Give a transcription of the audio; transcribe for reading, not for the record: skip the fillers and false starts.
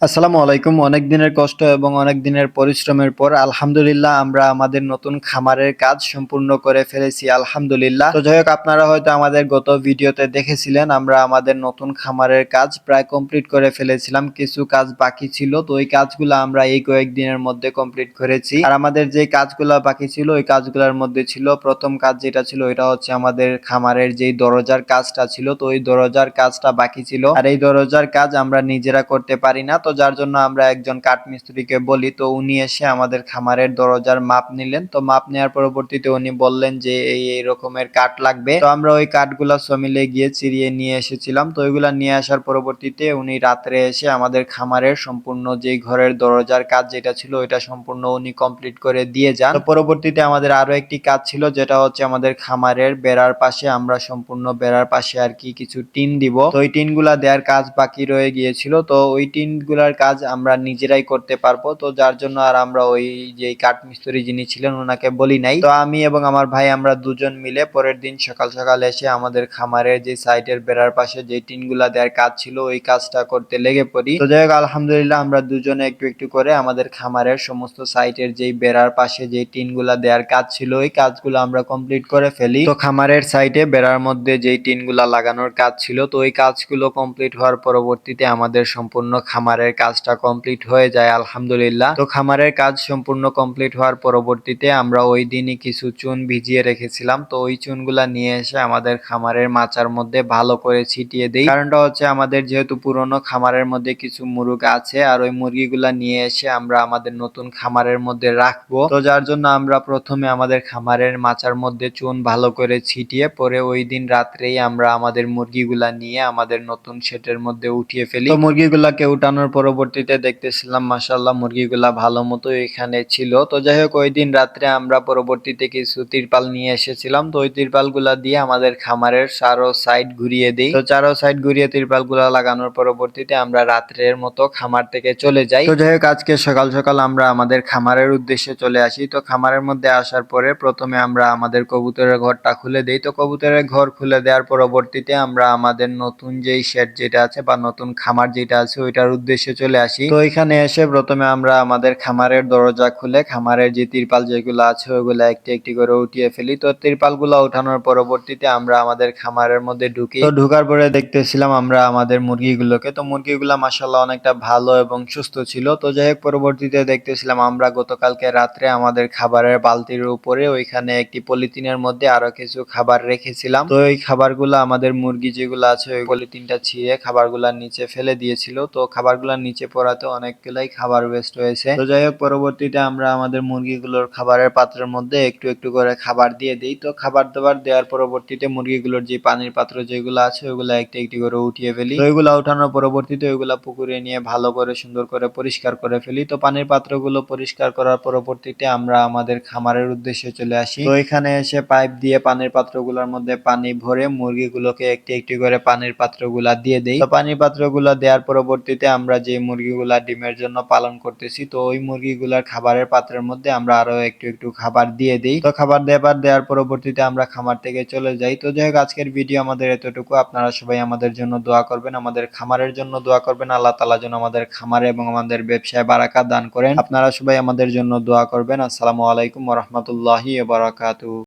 আসসালামু আলাইকুম। অনেক দিনের কষ্ট এবং অনেক দিনের পরিশ্রমের পর আলহামদুলিল্লাহ আমরা আমাদের নতুন খামারের কাজ সম্পূর্ণ করে ফেলেছি আলহামদুলিল্লাহ। তো যাই হোক আপনারা হয়তো আমাদের গত ভিডিওতে দেখেছিলেন আমরা আমাদের নতুন খামারের কাজ প্রায় কমপ্লিট করে ফেলেছিলাম। কিছু কাজ বাকি ছিল। তো ওই কাজগুলো আমরা এই কয়েকদিনের মধ্যে কমপ্লিট করেছি। আর আমাদের যে কাজগুলা বাকি ছিল ওই কাজগুলোর মধ্যে ছিল প্রথম কাজ যেটা ছিল এটা হচ্ছে আমাদের খামারের যেই দরজার কাজটা ছিল। তো ওই দরজার কাজটা বাকি ছিল। আর এই দরজার কাজ আমরা নিজেরা করতে পারি না। তো যার জন্য আমরা একজন কাঠমিস্ত্রিকে বলি। তো উনি এসে আমাদের খামারের দরজার মাপ নিলেন। তো মাপ নেওয়ার পরবর্তীতে উনি বললেন যে এই রকমের কাঠ লাগবে। তো আমরা ওই কাঠগুলা সমিলে গিয়ে চিরিয়ে নিয়ে এসেছিলাম। তো ওইগুলা নিয়ে আসার পরবর্তীতে উনি রাত্রে এসে আমাদের খামারের সম্পূর্ণ যেই ঘরের দরজার কাজ যেটা ছিল ওইটা সম্পূর্ণ উনি কমপ্লিট করে দিয়ে যান। তো পরবর্তীতে আমাদের আরো একটি কাজ ছিল যেটা হচ্ছে আমাদের খামারের বেড়ার পাশে আমরা সম্পূর্ণ বেড়ার পাশে আর কি কিছু টিন দিব। তো ওই টিনগুলা দেওয়ার কাজ বাকি রয়ে গিয়েছিল। তো ওই টিনগুলার কাজ আমরা নিজেরাই করতে পারবো। তো যার জন্য আর আমরা ওই যে কাঠমিস্ত্রি যিনি ছিলেন ওনাকে বলি নাই। তো আমি এবং আমার ভাই আমরা দুজন মিলে পরের দিন সকাল সকাল এসে আমাদের খামারের যে সাইডের বেড়ার পাশে যে টিনগুলা দেওয়ার কাজ ছিল ওই কাজটা করতে লেগে পড়ি। তো যাই হোক আলহামদুলিল্লাহ আমরা দুজনে একটু একটু করে আমাদের খামারের সমস্ত সাইটের যেই বেড়ার পাশে যে টিনগুলা দেওয়ার কাজ ছিল ওই কাজগুলো আমরা কমপ্লিট করে ফেলি। তো খামারের সাইডে বেড়ার মধ্যে যেই টিনগুলা লাগানোর কাজ ছিল তো ওই কাজগুলো কমপ্লিট হওয়ার পরবর্তীতে আমাদের সম্পূর্ণ খামারের কাজটা কমপ্লিট হয়ে যায় আলহামদুলিল্লাহ। তো খামারের কাজ সম্পূর্ণ কমপ্লিট হওয়ার পরবর্তীতে আমরা ওই দিনই কিছু চুন ভিজিয়ে রেখেছিলাম। তো ওই চুনগুলা নিয়ে এসে আমাদের খামারের মাচার মধ্যে ভালো করে ছিটিয়ে দেই। কারণটা হচ্ছে আমাদের যেহেতু পুরনো খামারের মধ্যে কিছু মুরগ আছে আর ওই মুরগিগুলা নিয়ে এসে আমরা আমাদের নতুন খামারের মধ্যে রাখবো। তো যার জন্য আমরা প্রথমে আমাদের খামারের মাচার মধ্যে চুন ভালো করে ছিটিয়ে পরে ওই দিন রাত্রেই আমরা আমাদের মুরগিগুলা নিয়ে আমাদের নতুন শেডের মধ্যে উঠিয়ে ফেলি। তো মুরগিগুলাকে উঠানোর পরবর্তীতে দেখতেছিলাম মাশাআল্লাহ মুরগিগুলা ভালো মতো এখানে ছিল। তো যাই হোক ওই দিন রাত্রে আমরা পরবর্তীতে কিছু তিরপাল নিয়ে এসেছিলাম। তো ওই তিরপালগুলা দিয়ে আমাদের খামারের চারো সাইড ঘুরিয়ে দিই। তো চারো সাইড ঘুরিয়ে তিরপালগুলা লাগানোর পরবর্তীতে আমরা রাত্রের মতো খামার থেকে চলে যাই। তো যাই হোক আজকে সকাল সকাল আমরা আমাদের খামারের উদ্দেশ্যে চলে আসি। তো খামারের মধ্যে আসার পরে প্রথমে আমরা আমাদের কবুতরের ঘরটা খুলে দেই। তো কবুতরের ঘর খুলে দেওয়ার পরবর্তীতে আমরা আমাদের নতুন যেই শেড যেটা আছে বা নতুন খামার যেটা আছে ওইটার উদ্দেশ্যে চলে আসি। তো এখানে এসে প্রথমে আমরা আমাদের খামারের দরজা খুলে খামারের যে তিরপাল যেগুলো আছে ওইগুলো একটি একটি করে উঠিয়ে ফেলি। তো তিরপাল গুলা উঠানোর পরবর্তীতে আমরা আমাদের খামারের মধ্যে ঢুকি। তো ঢুকার পরে দেখতেছিলাম আমরা আমাদের মুরগিগুলোকে। তো মুরগিগুলা মাশাআল্লাহ অনেকটা ভালো এবং সুস্থ ছিল। তো যাই হোক পরবর্তীতে দেখতেছিলাম আমরা গতকালকে রাত্রে আমাদের খাবারের বালতির উপরে ওইখানে একটি পলিথিনের মধ্যে আরো কিছু খাবার রেখেছিলাম। তো ওই খাবারগুলো আমাদের মুরগি যেগুলো আছে ওই পলিথিনটা ছিঁড়ে খাবারগুলার নিচে ফেলে দিয়েছিল। তো খাবারগুলার নিচে পড়াতে অনেকগুলাই খাবার ওয়েস্ট হয়েছে। তো যাই হোক পরবর্তীতে আমরা আমাদের মুরগিগুলোর খাবারের পাত্রের মধ্যে একটু একটু করে খাবার দিয়ে দিই। তো খাবার দাবার দেওয়ার পরবর্তীতে মুরগিগুলোর যে পানির পাত্র যেগুলো আছে ওইগুলো একটি একটি করে উঠিয়ে ফেলি। তো ওইগুলা উঠানোর পরবর্তীতে ওইগুলা পুকুরে নিয়ে ভালো করে সুন্দর করে পরিষ্কার করে ফেলি। তো পানির পাত্রগুলো পরিষ্কার করার পরবর্তীতে আমরা আমাদের খামারের উদ্দেশ্যে চলে আসি। তো এখানে এসে পাইপ দিয়ে পানির পাত্রগুলোর মধ্যে পানি ভরে মুরগিগুলোকে একটি একটি করে পানির পাত্রগুলা দিয়ে দেই। তো পানির পাত্রগুলা দেওয়ার পরবর্তীতে আমরা যে মুরগিগুলা ডিমের জন্য পালন করতেছি তো ওই মুরগিগুলার খাবারের পাত্রের মধ্যে আমরা আরো একটু একটু খাবার দিয়ে দিই। তো খাবার দেওয়ার পরবর্তীতে আমরা খামার থেকে চলে যাই। তো যাই হোক আজকের ভিডিও আমাদের এতটুকু। আপনারা সবাই আমাদের জন্য দোয়া করবেন, আমাদের খামারের জন্য দোয়া করবেন। আল্লাহ তাআলা যেন আমাদের খামারে এবং আমাদের ব্যবসায় বারাকাত দান করেন। আপনারা সবাই আমাদের জন্য দোয়া করবেন। আসসালামু আলাইকুম ওয়া রাহমাতুল্লাহি ওয়া বারাকাতুহু।